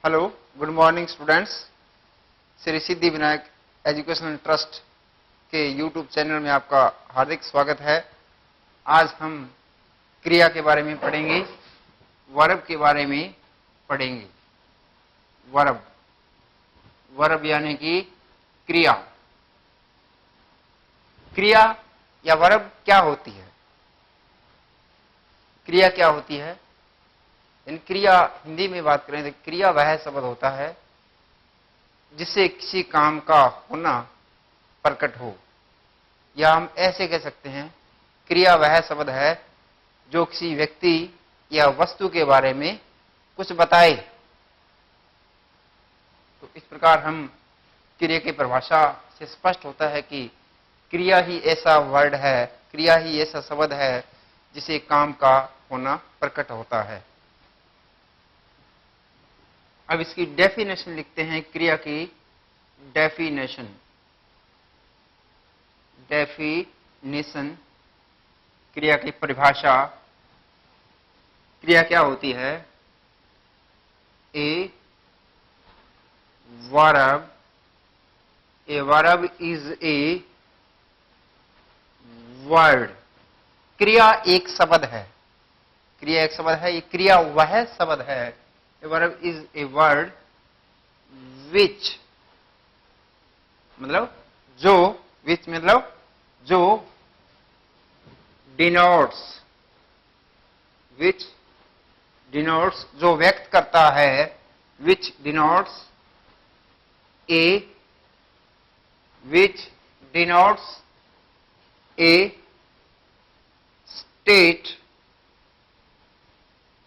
Hello, good morning students. Shri Siddhi Vinayak educational trust के YouTube channel में आपका हार्दिक स्वागत है। आज हम क्रिया के बारे में पढ़ेंगे, वर्ब के बारे में पढ़ेंगे। वर्ब, वर्ब यानी कि क्रिया। क्रिया या वर्ब क्या होती है? क्रिया क्या होती है? इन क्रिया, हिंदी में बात करें तो क्रिया वह शब्द होता है जिससे किसी काम का होना प्रकट हो, या हम ऐसे कह सकते हैं क्रिया वह शब्द है जो किसी व्यक्ति या वस्तु के बारे में कुछ बताए। तो इस प्रकार हम क्रिया की परिभाषा से स्पष्ट होता है कि क्रिया ही ऐसा वर्ड है, क्रिया ही ऐसा शब्द है जिसे काम का होना प्रकट होता है। अब इसकी डेफिनेशन लिखते हैं, क्रिया की डेफिनेशन। डेफिनेशन, क्रिया की परिभाषा। क्रिया क्या होती है? A verb, a verb is a word. क्रिया एक शब्द है, क्रिया एक शब्द है, ये क्रिया वह शब्द है। A verb is a word which मतलब जो, which मतलब जो denotes, which denotes जो व्यक्त करता है, which denotes a, which denotes a state।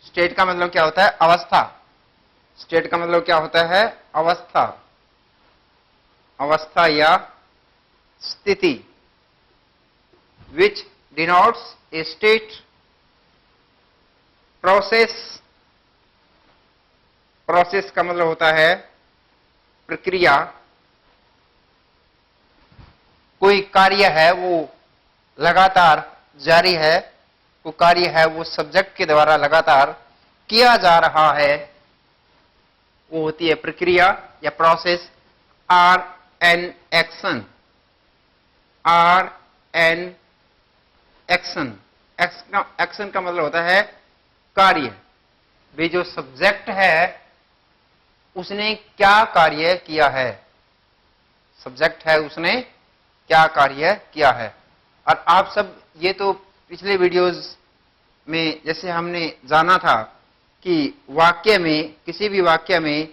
State का मतलब क्या होता है? अवस्था। स्टेट का मतलब क्या होता है? अवस्था, अवस्था या स्थिति। विच डिनोट्स ए स्टेट, प्रोसेस। प्रोसेस का मतलब होता है प्रक्रिया। कोई कार्य है वो लगातार जारी है, वो कार्य है वो सब्जेक्ट के द्वारा लगातार किया जा रहा है, वो होती है प्रक्रिया या process. R N action, R N action. Action का मतलब होता है कार्य। वे जो सब्जेक्ट है उसने क्या कार्य किया है, सब्जेक्ट है उसने क्या कार्य किया है। और आप सब ये तो पिछले वीडियोस में जैसे हमने जाना था कि वाक्य में, किसी भी वाक्य में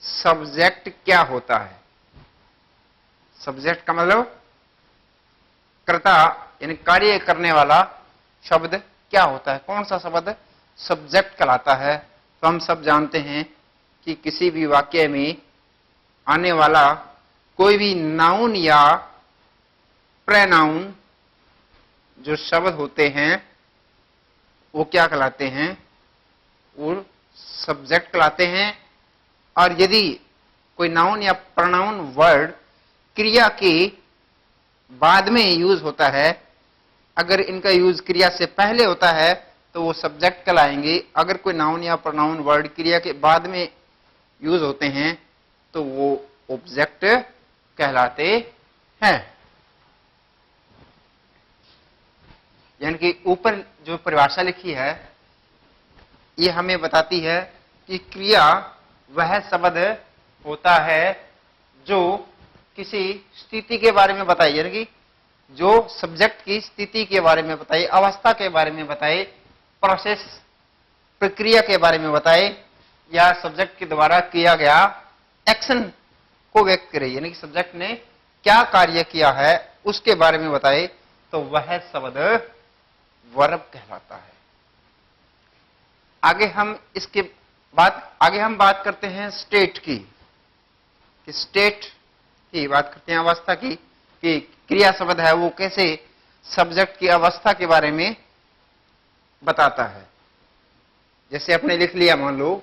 सब्जेक्ट क्या होता है। सब्जेक्ट का मतलब कर्ता यानी कार्य करने वाला शब्द क्या होता है, कौन सा शब्द सब्जेक्ट कहलाता है। तो हम सब जानते हैं कि किसी भी वाक्य में आने वाला कोई भी नाउन या प्रोनाउन जो शब्द होते हैं वो क्या कहलाते हैं? वो सब्जेक्ट कहलाते हैं। और यदि कोई नाउन या प्रोनाउन वर्ड क्रिया के बाद में यूज होता है, अगर इनका यूज क्रिया से पहले होता है तो वो सब्जेक्ट कहलाएंगे। अगर कोई नाउन या प्रोनाउन वर्ड क्रिया के बाद में यूज होते हैं तो वो ऑब्जेक्ट कहलाते हैं। यानी कि ऊपर जो परिभाषा लिखी है ये हमें बताती है कि क्रिया वह शब्द होता है जो किसी स्थिति के बारे में बताए, यानी कि जो सब्जेक्ट की स्थिति के बारे में बताए, अवस्था के बारे में बताए, प्रोसेस प्रक्रिया के बारे में बताए, या सब्जेक्ट के द्वारा किया गया एक्शन को व्यक्त करे, यानी कि सब्जेक्ट ने क्या कार्य किया है उसके बारे में बताए, तो वह शब्द वर्ब कहलाता है। आगे हम बात करते हैं स्टेट की, कि स्टेट की बात करते हैं, अवस्था की, कि क्रिया शब्द है वो कैसे सब्जेक्ट की अवस्था के बारे में बताता है। जैसे आपने लिख लिया, मान लो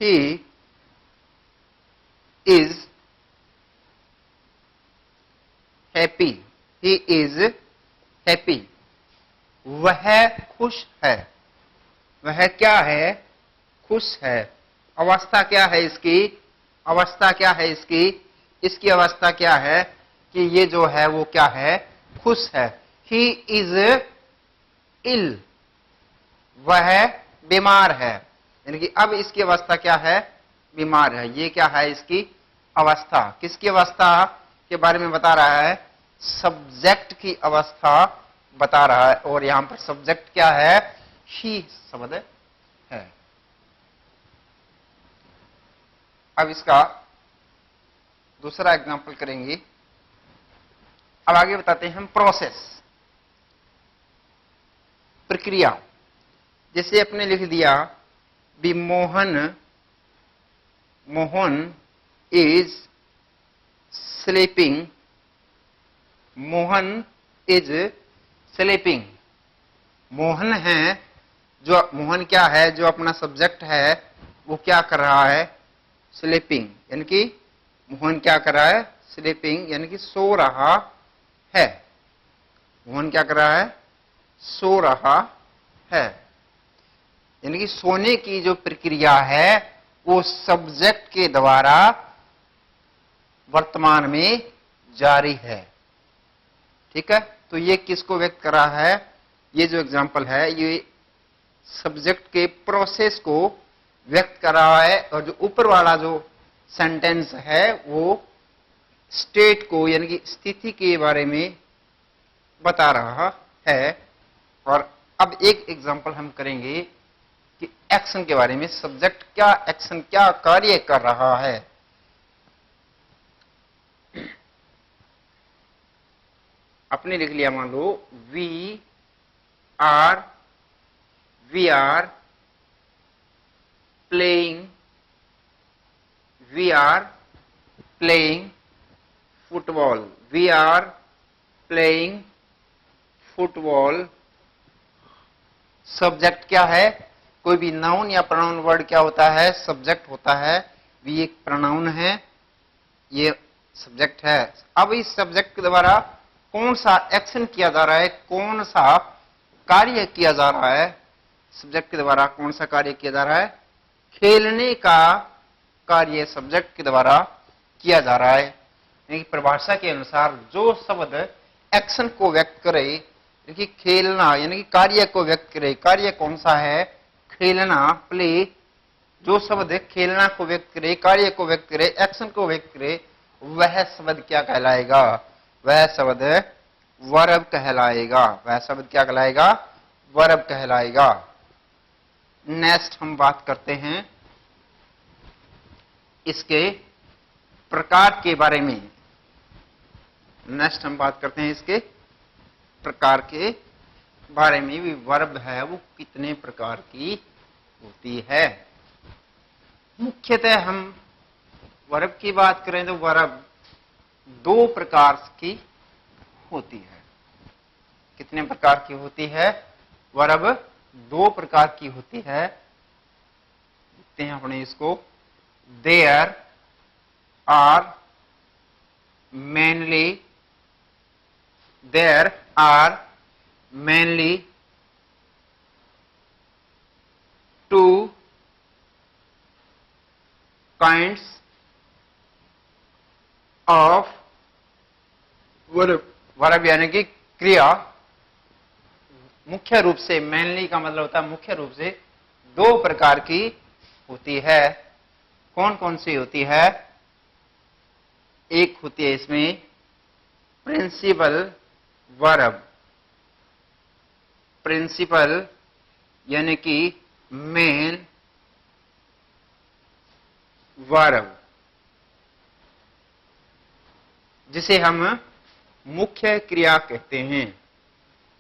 he is happy, he is happy, वह खुश है। वह क्या है, खुश है। अवस्था क्या है इसकी, अवस्था क्या है इसकी, इसकी अवस्था क्या है कि ये जो है वो क्या है, खुश है। ही इज इल, वह बीमार है। यानी कि अब इसकी अवस्था क्या है, बीमार है। ये क्या है इसकी अवस्था, किसकी अवस्था के बारे में बता रहा है, सब्जेक्ट की अवस्था बता रहा है। और यहां पर सब्जेक्ट क्या है, ही शब्द है। अब इसका दूसरा एग्जांपल करेंगे। अब आगे बताते हैं हम प्रोसेस, प्रक्रिया। जैसे अपने लिख दिया B Mohan, Mohan is sleeping, Mohan is sleeping. Mohan है जो, मोहन क्या है, जो अपना सब्जेक्ट है वो क्या कर रहा है, स्लीपिंग। यानी कि मोहन क्या कर रहा है, स्लीपिंग, यानी कि सो रहा है। मोहन क्या कर रहा है, सो रहा है। यानी कि सोने की जो प्रक्रिया है वो सब्जेक्ट के द्वारा वर्तमान में जारी है। ठीक है, तो ये किसको व्यक्त कर रहा है, ये जो एग्जांपल है ये सब्जेक्ट के प्रोसेस को व्यक्त कर रहा है। और जो ऊपर वाला जो सेंटेंस है वो स्टेट को, यानी कि स्थिति के बारे में बता रहा है। और अब एक एग्जांपल हम करेंगे कि एक्शन के बारे में, सब्जेक्ट क्या एक्शन, क्या कार्य कर रहा है। आपने लिख लिया, मान लो we are playing, we are playing football, we are playing football. Subject क्या है, कोई भी नाउन या प्रोनाउन वर्ड क्या होता है, सब्जेक्ट होता है। वी एक प्रोनाउन है, ये सब्जेक्ट है। अब इस सब्जेक्ट के द्वारा कौन सा एक्शन किया जा रहा है, कौन सा कार्य किया जा रहा है, सब्जेक्ट के द्वारा कौन सा कार्य किया जा रहा है, खेलने का कार्य सब्जेक्ट के द्वारा किया जा रहा है। यानी परिभाषा के अनुसार जो शब्द एक्शन को व्यक्त करे, यानी खेलना, यानी कि कार्य को व्यक्त करे, कार्य कौन सा है, खेलना, प्ले। जो शब्द खेलना को व्यक्त करे, कार्य को व्यक्त करे, एक्शन को व्यक्त करे, वह शब्द क्या कहलाएगा, वह शब्द वर्ब कहलाएगा। वह शब्द क्या कहलाएगा, वर्ब कहलाएगा। नेक्स्ट हम बात करते हैं इसके प्रकार के बारे में। नेक्स्ट हम बात करते हैं इसके प्रकार के बारे में भी। वर्ब है वो कितने प्रकार की होती है। मुख्यतः हम वर्ब की बात करें तो वर्ब दो प्रकार की होती है। कितने प्रकार की होती है, वर्ब दो प्रकार की होती है। देखते हैं अपने इसको। There are mainly, there are mainly two kinds of verb. Verb यानी कि क्रिया। मुख्य रूप से, मेनली का मतलब होता है मुख्य रूप से, दो प्रकार की होती है। कौन कौन सी होती है, एक होती है इसमें प्रिंसिपल वर्ब, प्रिंसिपल यानी कि मेन वर्ब, जिसे हम मुख्य क्रिया कहते हैं।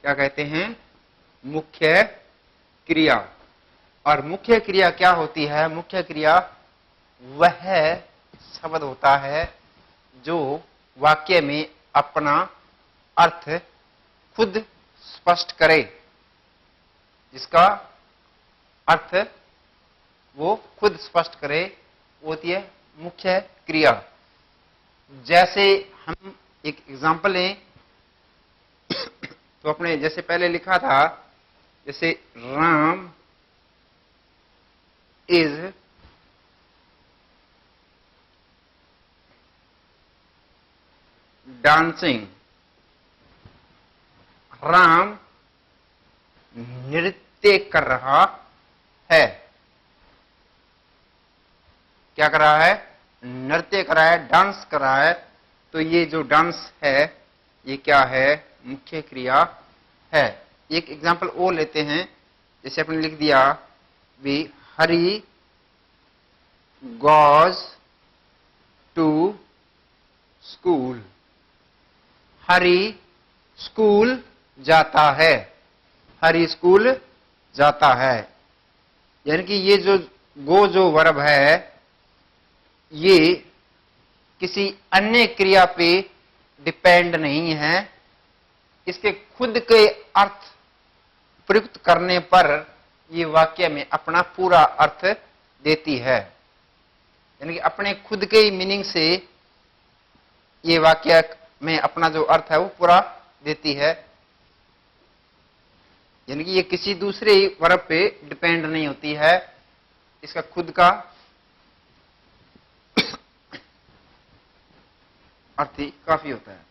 क्या कहते हैं, मुख्य क्रिया। और मुख्य क्रिया क्या होती है, मुख्य क्रिया वह शब्द होता है जो वाक्य में अपना अर्थ खुद स्पष्ट करे, जिसका अर्थ वो खुद स्पष्ट करे, वो होती है मुख्य क्रिया। जैसे हम एक एग्जांपल लें तो अपने जैसे पहले लिखा था, जैसे राम इज डांसिंग। राम नृत्य कर रहा है। क्या कर रहा है? नृत्य कर रहा है, डांस कर रहा है। तो ये जो डांस है ये क्या है? मुख्य क्रिया है। एक एग्जांपल और लेते हैं। जैसे आपने लिख दिया भी Hari goes to school. Hari school जाता है। हरी स्कूल जाता है। यानी कि ये जो गो जो वर्ब है ये किसी अन्य क्रिया पे डिपेंड नहीं है। इसके खुद के अर्थ प्रयुक्त करने पर ये वाक्य में अपना पूरा अर्थ देती है। यानी कि अपने खुद के मीनिंग से ये वाक्य में अपना जो अर्थ है वो पूरा देती है। यानी कि ये किसी दूसरे वर्ब पे डिपेंड नहीं होती है। इसका खुद का अर्थ ही काफी होता है।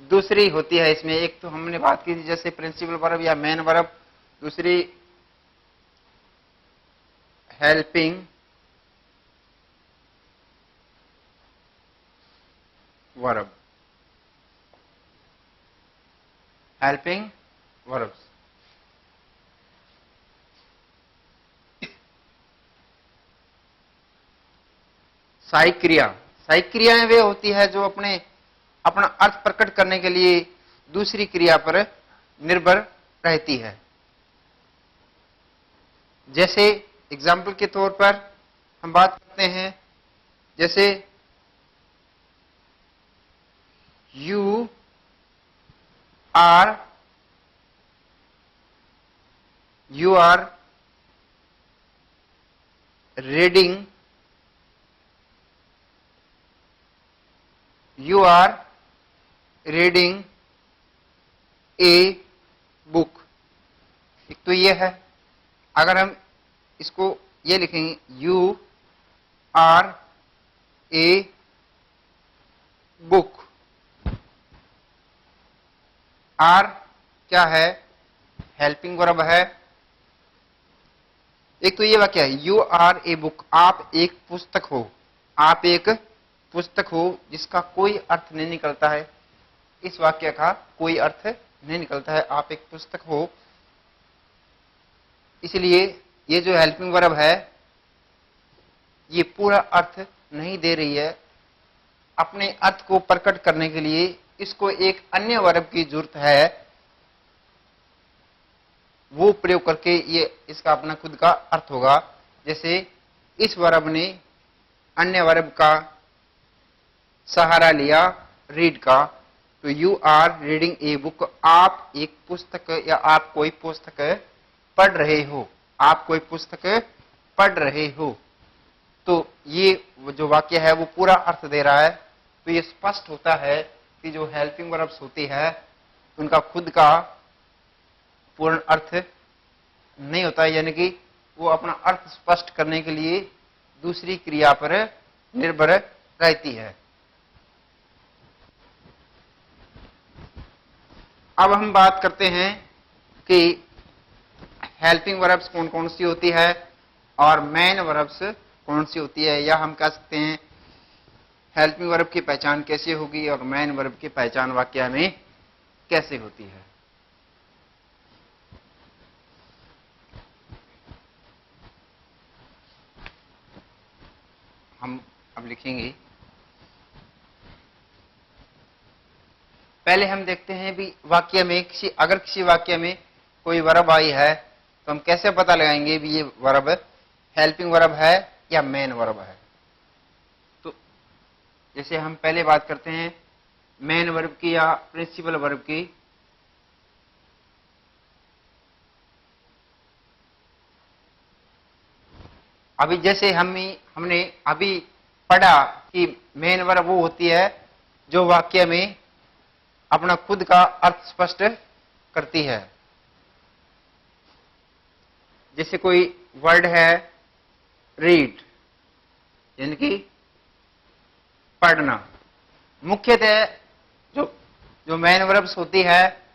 दूसरी होती है इसमें, एक तो हमने बात की थी जैसे प्रिंसिपल वर्ब या मेन वर्ब, दूसरी हेल्पिंग वर्ब। हेल्पिंग वर्ब्स सहायक क्रिया। सहायक क्रियाएं वे होती है जो अपना अर्थ प्रकट करने के लिए दूसरी क्रिया पर निर्भर रहती है। जैसे एग्जाम्पल के तौर पर हम बात करते हैं, जैसे you are reading you are reading a book। एक तो ये है। अगर हम इसको ये लिखेंगे you are a book। Are क्या है? हेल्पिंग वर्ब है। एक तो ये वाक्य है यू आर ए बुक, आप एक पुस्तक हो। आप एक पुस्तक हो जिसका कोई अर्थ नहीं निकलता है। इस वाक्य का कोई अर्थ नहीं निकलता है, आप एक पुस्तक हो। इसलिए ये जो हेल्पिंग वर्ब है ये पूरा अर्थ नहीं दे रही है। अपने अर्थ को प्रकट करने के लिए इसको एक अन्य वर्ब की जरूरत है, वो प्रयोग करके ये इसका अपना खुद का अर्थ होगा। जैसे इस वर्ब ने अन्य वर्ब का सहारा लिया रीड का, तो you are reading a book, आप एक पुस्तक या आप कोई पुस्तक पढ़ रहे हो। आप कोई पुस्तक पढ़ रहे हो। तो ये जो वाक्य है वो पूरा अर्थ दे रहा है। तो ये स्पष्ट होता है कि जो हेल्पिंग वर्ब्स होती है उनका खुद का पूर्ण अर्थ नहीं होता है। यानी कि वो अपना अर्थ स्पष्ट करने के लिए दूसरी क्रिया पर निर्भर रहती है। अब हम बात करते हैं कि हेल्पिंग वर्ब्स कौन कौन सी होती है और मेन वर्ब्स कौन सी होती है, या हम कह सकते हैं हेल्पिंग वर्ब की पहचान कैसे होगी और मेन वर्ब की पहचान वाक्य में कैसे होती है। हम अब लिखेंगे। पहले हम देखते हैं भी वाक्य में अगर किसी वाक्य में कोई वर्ब आई है तो हम कैसे पता लगाएंगे भी ये वर्ब हेल्पिंग वर्ब है या मेन वर्ब है। तो जैसे हम पहले बात करते हैं मेन वर्ब की या प्रिंसिपल वर्ब की। अभी जैसे हमने अभी पढ़ा कि मेन वर्ब वो होती है जो वाक्य में अपना खुद का अर्थ स्पष्ट करती है। जैसे कोई वर्ड है रीड, यानी कि पढ़ना। मुख्यतः जो जो मेन वर्ब्स होती है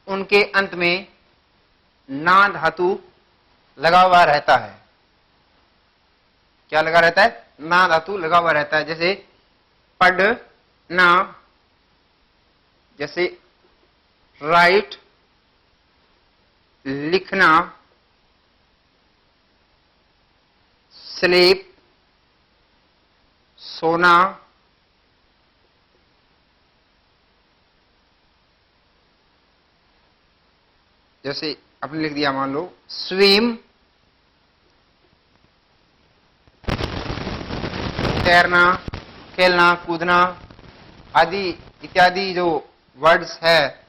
उनके अंत में ना धातु लगा हुआ रहता है। क्या लगा रहता है? ना धातु लगा हुआ रहता है। जैसे पढ़ना, जैसे राइट लिखना, स्लीप सोना, जैसे आपने लिख दिया मान लो स्विम तैरना, खेलना कूदना आदि इत्यादि जो वर्ड्स है,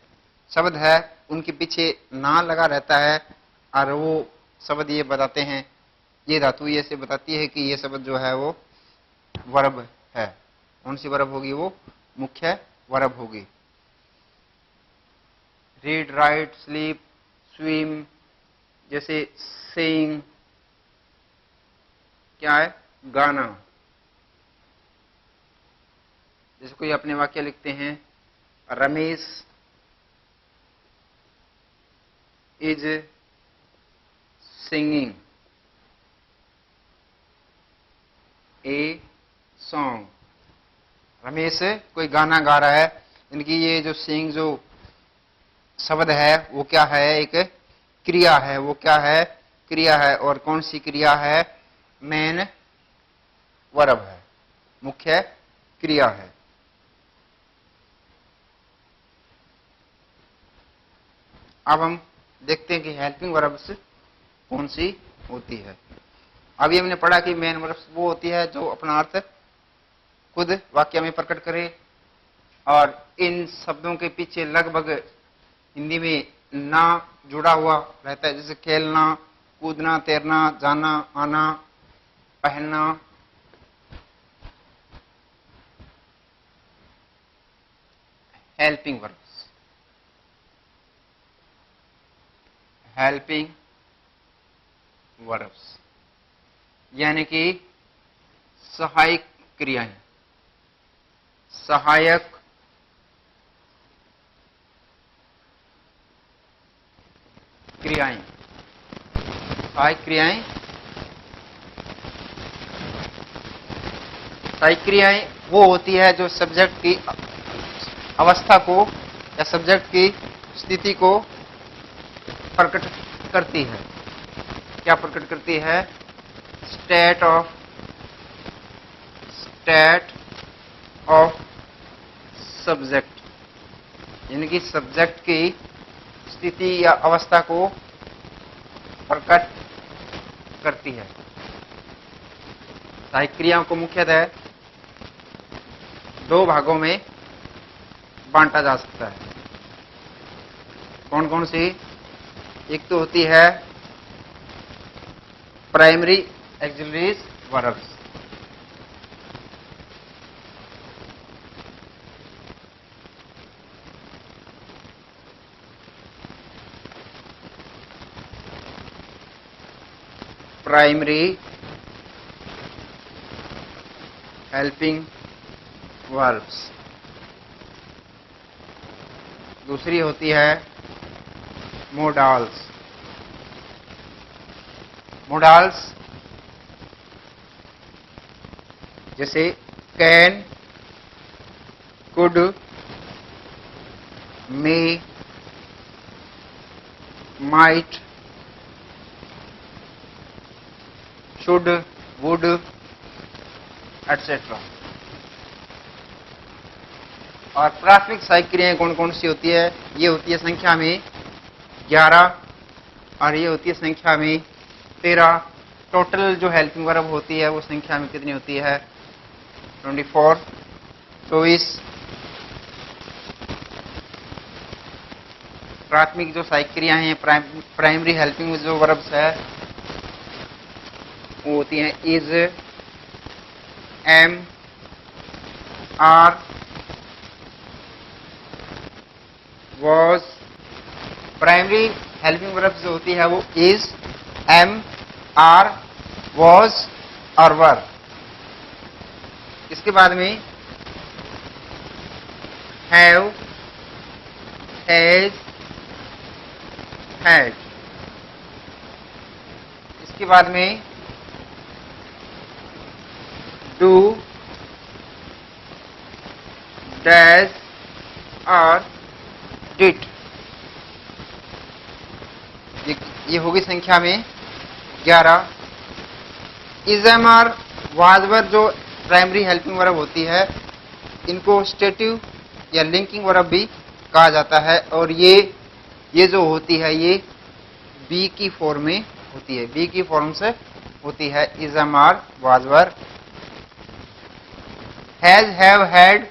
शब्द है, उनके पीछे ना लगा रहता है और वो शब्द ये बताते हैं, ये धातु ये से बताती है कि ये शब्द जो है वो वर्ब है। कौन सी वर्ब होगी? वो मुख्य वर्ब होगी। रीड, राइट, स्लीप, स्विम, जैसे सिंग क्या है? गाना। जैसे कोई अपने वाक्य लिखते हैं, Ramesh is singing a song. Ramesh कोई गाना गा रहा है। इनकी ये जो सिंग जो शब्द है वो क्या है? एक क्रिया है। वो क्या है? क्रिया है। और कौन सी क्रिया है? मेन वर्ब है, मुख्य क्रिया है। अब हम देखते हैं कि हेल्पिंग वर्ब्स कौन सी होती है। अभी हमने पढ़ा कि मेन वर्ब्स वो होती है जो अपना अर्थ खुद वाक्य में प्रकट करे और इन शब्दों के पीछे लगभग हिंदी में ना जुड़ा हुआ रहता है। जैसे खेलना, कूदना, तैरना, जाना, आना, पहनना। हेल्पिंग वर्ब्स, हेल्पिंग वर्ब्स यानी कि सहायक क्रियाएं, सहायक क्रियाएं। सहायक क्रियाएं, सहायक क्रियाएं वो होती है जो सब्जेक्ट की अवस्था को या सब्जेक्ट की स्थिति को प्रकट करती है। क्या प्रकट करती है? स्टेट ऑफ सब्जेक्ट, यानी कि सब्जेक्ट की स्थिति या अवस्था को प्रकट करती है। सहायक क्रियाओं को मुख्यतः दो भागों में बांटा जा सकता है। कौन कौन सी? एक तो होती है primary auxiliaries verbs, primary helping verbs. दूसरी होती है मोडाल्स। मोडाल्स जैसे can, could, may, might, should, would etcetera. और प्राथमिक सहायक क्रियाएं कौन कौन सी होती है? ये होती है संख्या में 11 और ये होती है संख्या में 13। टोटल जो हेल्पिंग वर्ब होती है वो संख्या में कितनी होती है? 24, 24। प्राथमिक जो सहायक क्रियाएं हैं, प्राइमरी हेल्पिंग जो वर्ब्स है वो होती हैं is, am, are, was. Primary helping verbs जो होती है वो इज, एम, आर, वॉज और वर। इसके बाद में हैव, हैज, हैड। इसके बाद में डू, डैश और डिड। ये होगी संख्या में 11। इज़म और वाजवर जो प्राइमरी हेल्पिंग वर्ब होती है, इनको स्टेटिव या लिंकिंग वर्ब भी कहा जाता है, और ये जो होती है ये बी की फॉर्म में होती है, बी की फॉर्म से होती है इज़म और वाजवर। हैज, हैव, हैड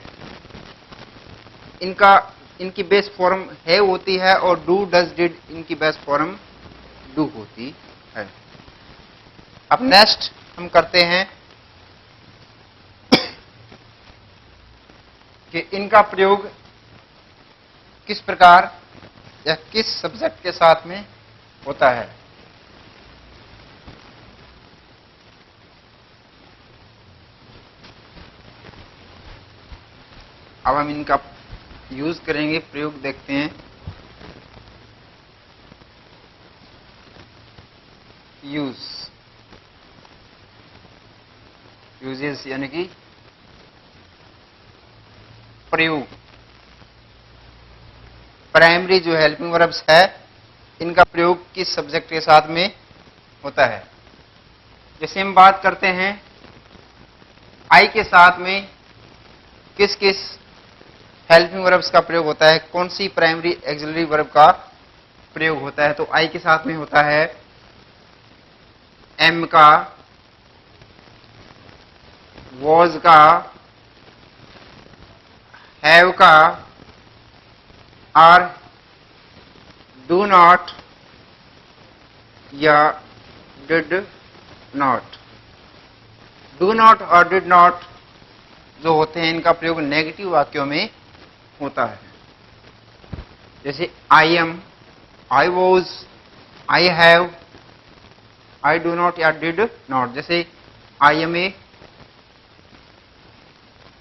इनकी बेस फॉर्म है होती है, और डू, डज, डिड इनकी बेस फॉर्म डू होती है। अब नेक्स्ट हम करते हैं कि इनका प्रयोग किस प्रकार या किस सब्जेक्ट के साथ में होता है। अब हम इनका यूज करेंगे, प्रयोग देखते हैं। यूजेस यानी कि प्रयोग। प्राइमरी जो हेल्पिंग वर्ब्स है, इनका प्रयोग किस सब्जेक्ट के साथ में होता है। जैसे हम बात करते हैं आई के साथ में किस किस हेल्पिंग वर्ब्स का प्रयोग होता है, कौन सी प्राइमरी एक्सिलरी वर्ब का प्रयोग होता है, तो आई के साथ में होता है एम का, वॉज का, हैव का, और डू नॉट या डिड नॉट। डू नॉट और डिड नॉट जो होते हैं, इनका प्रयोग नेगेटिव वाक्यों में होता है। जैसे I am, I was, I have, I do not या डिड नॉट। जैसे आई एम ए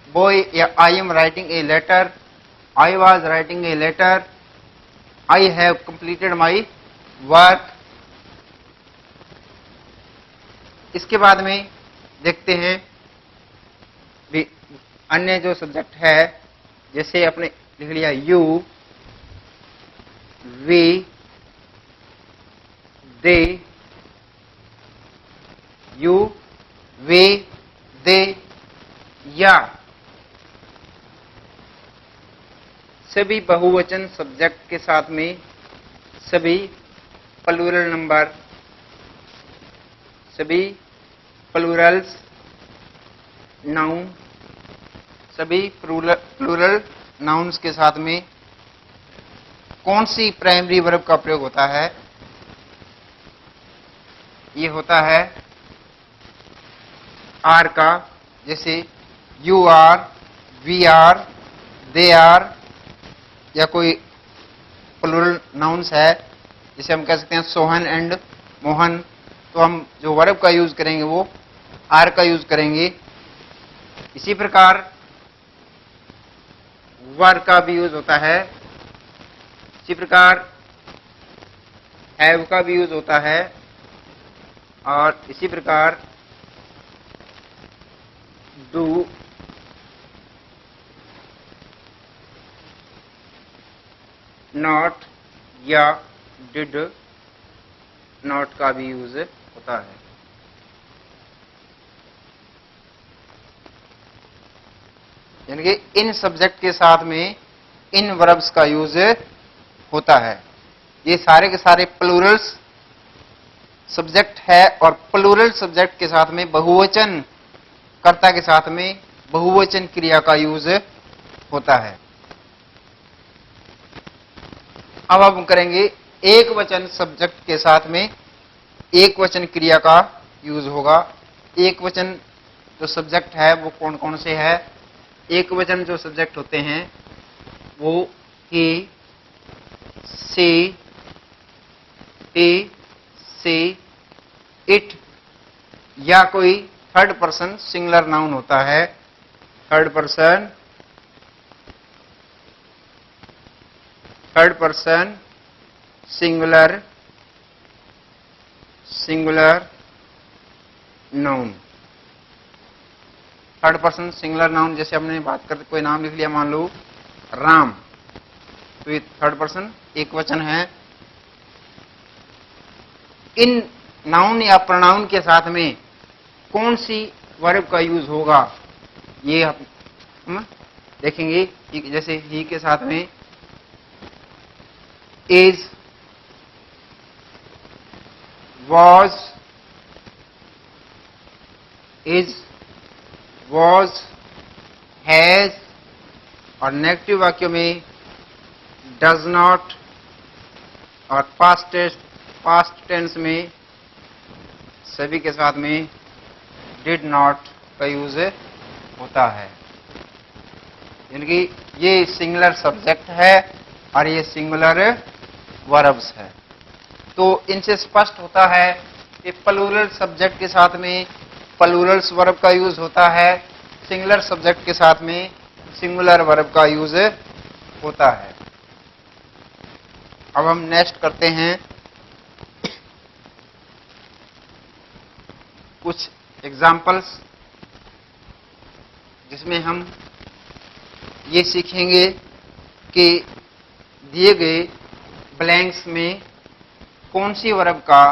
बॉय या I am writing a letter, I was writing a letter, I have completed my work. इसके बाद में देखते हैं अन्य जो सब्जेक्ट है, जैसे आपने लिख लिया यू, वी, दे, यू, वे, दे, या सभी बहुवचन सब्जेक्ट के साथ में, सभी प्लूरल नंबर, सभी प्लूरल्स नाउन, सभी प्लूरल नाउन्स के साथ में कौन सी प्राइमरी वर्ब का प्रयोग होता है। ये होता है आर का। जैसे you are, we are, they are, या कोई प्लूरल नाउन्स है, जिसे हम कह सकते हैं सोहन एंड मोहन, तो हम जो वर्ब का यूज करेंगे वो आर का यूज करेंगे। इसी प्रकार वर का भी यूज होता है, इसी प्रकार हैव का भी यूज होता है, और इसी प्रकार डू, नॉट या डिड नॉट का भी यूज होता है। यानी कि इन सब्जेक्ट के साथ में इन वर्ब्स का यूज होता है। ये सारे के सारे प्लूरल्स सब्जेक्ट है, और प्लूरल सब्जेक्ट के साथ में बहुवचन कर्ता के साथ में बहुवचन क्रिया का यूज होता है। अब हम करेंगे एक वचन सब्जेक्ट के साथ में एक वचन क्रिया का यूज होगा। एक वचन जो सब्जेक्ट है वो कौन कौन से है। एक वचन जो सब्जेक्ट होते हैं वो ही, सी, टी, सी, इट या कोई थर्ड पर्सन सिंगुलर नाउन होता है, third person singular noun, third person singular noun. जैसे हमने बात करते कोई नाम लिख लिया, मान लो राम, तो ये थर्ड पर्सन एक वचन है। इन नाउन या प्रोनाउन के साथ में कौन सी वर्ब का यूज होगा, ये हम देखेंगे। जैसे ही के साथ में इज, was, हैज, और नेगेटिव वाक्यों में डज नॉट, और पास्ट टेंस में सभी के साथ में डिड नॉट का यूज होता है। यानी कि ये सिंगुलर सब्जेक्ट है और ये सिंगुलर वर्ब्स है। तो इनसे स्पष्ट होता है कि प्लूरल सब्जेक्ट के साथ में प्लूरल्स वर्ब का यूज होता है, सिंगुलर सब्जेक्ट के साथ में सिंगुलर वर्ब का यूज होता है। अब हम नेक्स्ट करते हैं कुछ एग्जाम्पल्स, जिसमें हम ये सीखेंगे कि दिए गए ब्लैंक्स में कौन सी वर्ब का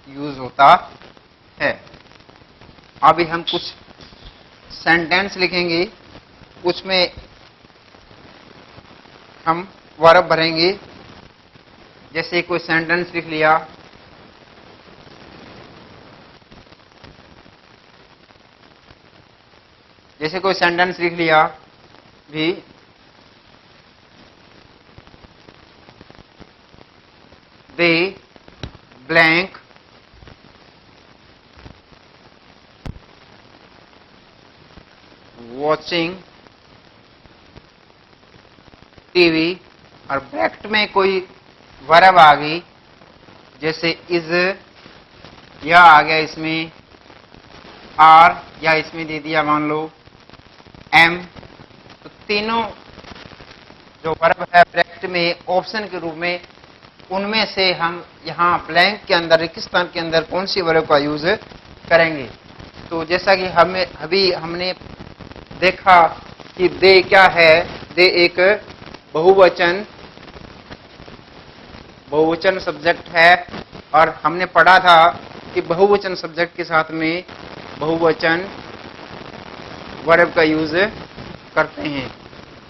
यूज होता है। अभी हम कुछ सेंटेंस लिखेंगे, उसमें हम वर्ब भरेंगे। जैसे कोई सेंटेंस लिख लिया, भी दे ब्लैंक वॉचिंग टीवी, और ब्रैकेट में कोई वर्ब आ गई, जैसे इज, या आ गया इसमें आर, या इसमें दे दिया मान लो एम। तो तीनों जो वर्ब है ब्रैकेट में ऑप्शन के रूप में, उनमें से हम यहाँ ब्लैंक के अंदर, रिक्तस्थान के अंदर कौन सी वर्ब का यूज करेंगे। तो जैसा कि हमने देखा कि दे क्या है, दे एक बहुवचन सब्जेक्ट है, और हमने पढ़ा था कि बहुवचन सब्जेक्ट के साथ में बहुवचन वर्ब का यूज करते हैं।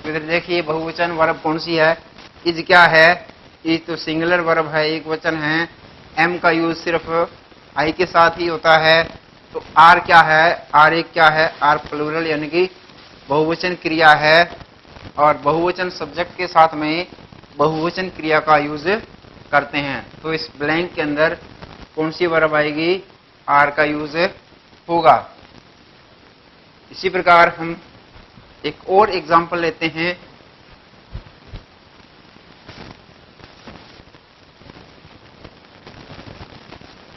तो इधर देखिए बहुवचन वर्ब कौन सी है, इज क्या है, इज तो सिंगुलर वर्ब है, एक वचन है। एम का यूज सिर्फ आई के साथ ही होता है। तो आर क्या है, आर एक क्या है, आर प्लूरल यानी कि बहुवचन क्रिया है, और बहुवचन सब्जेक्ट के साथ में बहुवचन क्रिया का यूज करते हैं। तो इस ब्लैंक के अंदर कौन सी वर्ब आएगी, आर का यूज होगा। इसी प्रकार हम एक और एग्जांपल लेते हैं।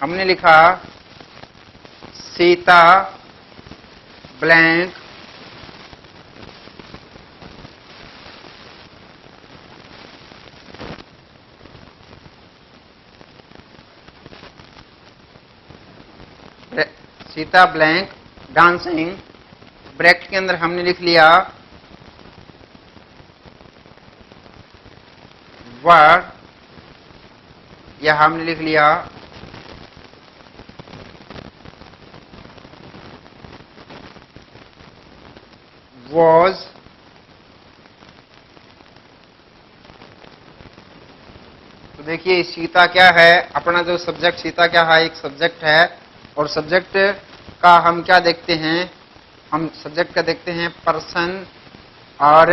हमने लिखा Sita blank Sita blank dancing, bracket के अंदर हमने लिख लिया वर्ड, या हमने लिख लिया was, तो देखिए सीता क्या है, अपना जो सब्जेक्ट सीता क्या है, एक सब्जेक्ट है, और सब्जेक्ट का हम क्या देखते हैं, हम सब्जेक्ट का देखते हैं पर्सन और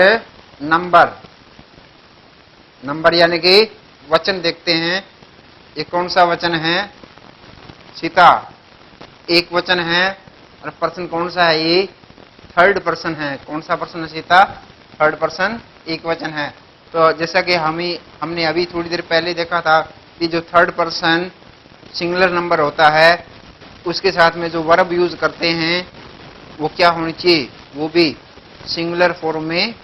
नंबर यानी कि वचन देखते हैं। ये कौन सा वचन है, सीता एक वचन है, और पर्सन कौन सा है, ये थर्ड पर्सन है। कौन सा पर्सन है, सीता थर्ड पर्सन एक वचन है। तो जैसा कि हमने अभी थोड़ी देर पहले देखा था कि जो थर्ड पर्सन सिंगुलर नंबर होता है उसके साथ में जो वर्ब यूज करते हैं वो क्या होनी चाहिए, वो भी सिंगुलर फॉर्म में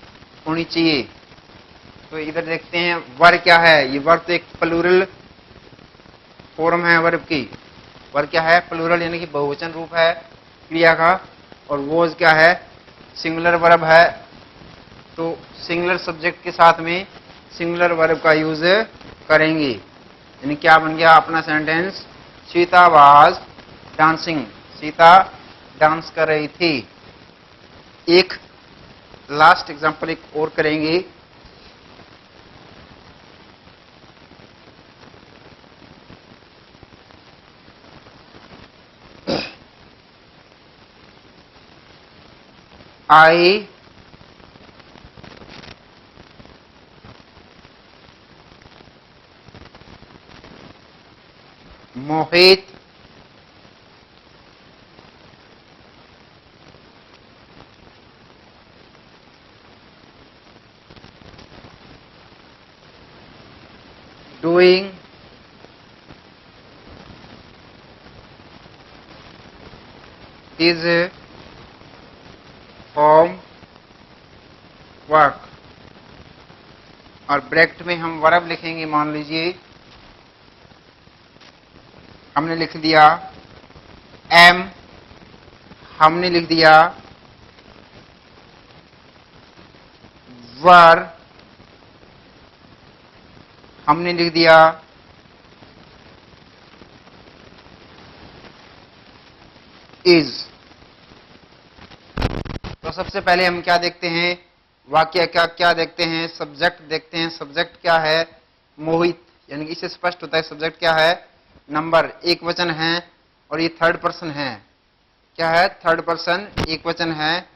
होनी चाहिए। तो इधर देखते हैं वर्ब क्या है, ये वर्ब तो एक प्लूरल फॉर्म है वर्ब की। वर्ब क्या है, प्लूरल यानी कि बहुवचन रूप है क्रिया का, और वॉज क्या है, सिंगुलर वर्ब है। तो सिंगुलर सब्जेक्ट के साथ में सिंगुलर वर्ब का यूज करेंगे। यानी क्या बन गया अपना sentence, Sita was dancing, Sita dance कर रही थी। एक लास्ट एग्जांपल एक और करेंगे। I Mohit doing his home work. और ब्रैकेट में हम वर्ब लिखेंगे। मान लीजिए हमने लिख दिया एम, हमने लिख दिया वर, हमने लिख दिया इज। तो सबसे पहले हम क्या देखते हैं, वाक्य क्या क्या देखते हैं, सब्जेक्ट देखते हैं। सब्जेक्ट क्या है, मोहित, यानी कि इससे स्पष्ट होता है सब्जेक्ट क्या है, नंबर, एक वचन है, और ये थर्ड पर्सन है। क्या है, थर्ड पर्सन एक वचन है,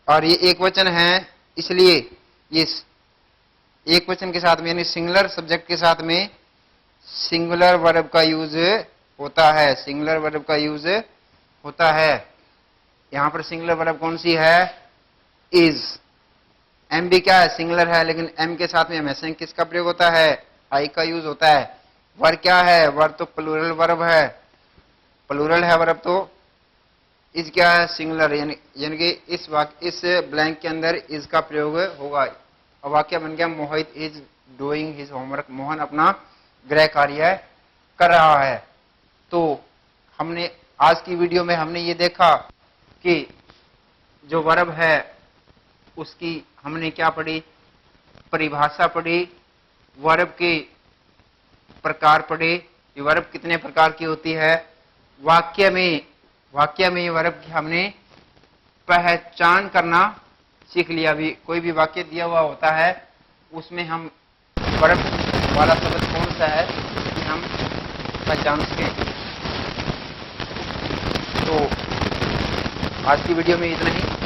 और ये एक वचन है इसलिए ये एक वचन के साथ में यानी सिंगुलर सब्जेक्ट के साथ में सिंगुलर वर्ब का यूज होता है, सिंगुलर वर्ब का यूज होता है। यहां पर सिंगुलर वर्ब कौन सी है, इज। एम भी क्या है, सिंगुलर है, लेकिन एम के साथ में हमेशा किसका प्रयोग होता है, आई का यूज होता है। वर्ब क्या है, वर्ब तो प्लूरल वर्ब है, प्लूरल है वर्ब। तो इज क्या है, सिंगुलर, यानी कि इस ब्लैंक के अंदर इज का प्रयोग होगा। और वाक्य बन गया Mohit is doing his homework, Mohan अपना गृह कार्य कर रहा है। तो हमने आज की वीडियो में हमने ये देखा कि जो वर्ब है उसकी हमने क्या पढ़ी, परिभाषा पढ़ी, वर्ब के प्रकार पढ़े, ये वर्ब कितने प्रकार की होती है, वाक्य में वर्ब की हमने पहचान करना सीख लिया। भी कोई भी वाक्य दिया हुआ होता है उसमें हम वर्ब वाला शब्द कौन सा है कि हम पहचान सकें। तो आज की वीडियो में इतना ही।